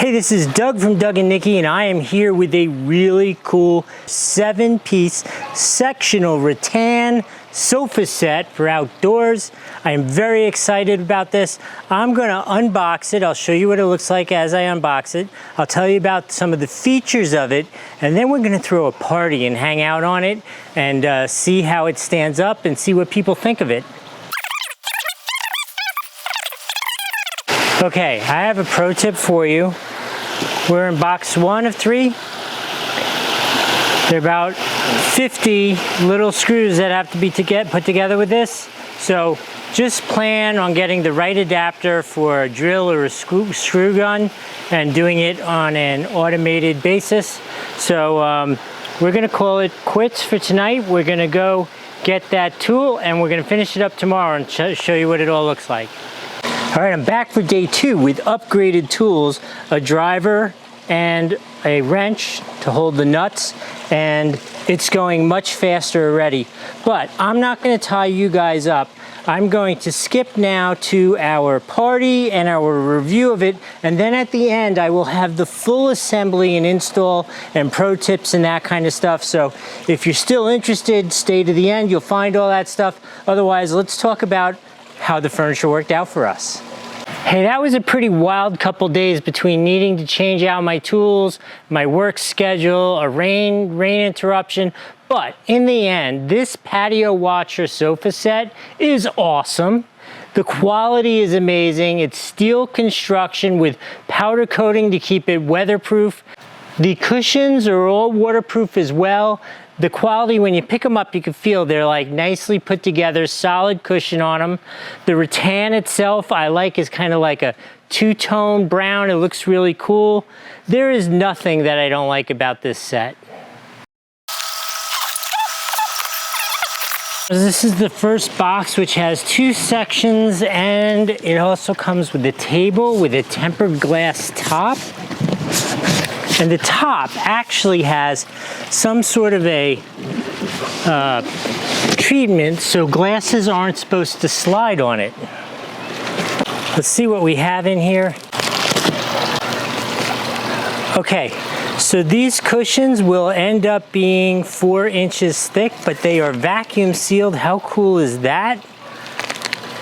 Hey, this is Doug from Doug and Nikki, and I am here with a really cool 7-piece sectional rattan sofa set for outdoors. I am very excited about this. I'm gonna unbox it. I'll show you what it looks like as I unbox it. I'll tell you about some of the features of it, and then we're gonna throw a party and hang out on it and see how it stands up and see what people think of it. Okay, I have a pro tip for you. We're in box 1 of 3. There are about 50 little screws that have to be put together with this. So just plan on getting the right adapter for a drill or a screw gun and doing it on an automated basis. So we're gonna call it quits for tonight. We're gonna go get that tool and we're gonna finish it up tomorrow and show you what it all looks like. All right, I'm back for day 2 with upgraded tools, a driver and a wrench to hold the nuts, and it's going much faster already. But I'm not gonna tie you guys up. I'm going to skip now to our party and our review of it, and then at the end I will have the full assembly and install and pro tips and that kind of stuff. So if you're still interested, stay to the end, you'll find all that stuff. Otherwise, let's talk about how the furniture worked out for us. Hey, that was a pretty wild couple days between needing to change out my tools, my work schedule, a rain interruption. But in the end, this patio watcher sofa set is awesome. The quality is amazing. It's steel construction with powder coating to keep it weatherproof. The cushions are all waterproof as well. The quality, when you pick them up, you can feel they're like nicely put together, solid cushion on them. The rattan itself, I like, is kind of like a two-tone brown. It looks really cool. There is nothing that I don't like about this set. This is the first box, which has 2 sections, and it also comes with a table with a tempered glass top. And the top actually has some sort of a treatment so glasses aren't supposed to slide on it. Let's see what we have in here. Okay, so these cushions will end up being 4 inches thick, but they are vacuum sealed. How cool is that?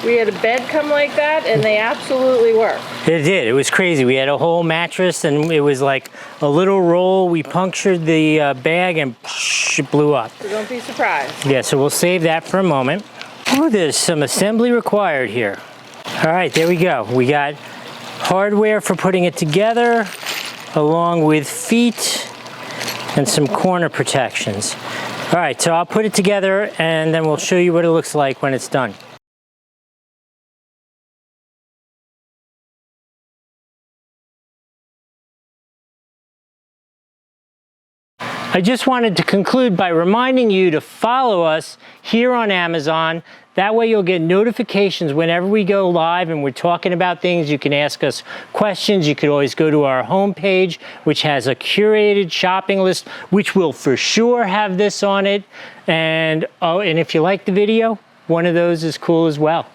We had a bed come like that, and they absolutely work. It did. It was crazy. We had a whole mattress, and it was like a little roll. We punctured the bag, and it blew up. So don't be surprised. Yeah, so we'll save that for a moment. Oh, there's some assembly required here. All right, there we go. We got hardware for putting it together, along with feet and some corner protections. All right, so I'll put it together, and then we'll show you what it looks like when it's done. I just wanted to conclude by reminding you to follow us here on Amazon. That way you'll get notifications whenever we go live and we're talking about things. You can ask us questions. You could always go to our homepage, which has a curated shopping list, which will for sure have this on it. And, oh, and if you like the video, one of those is cool as well.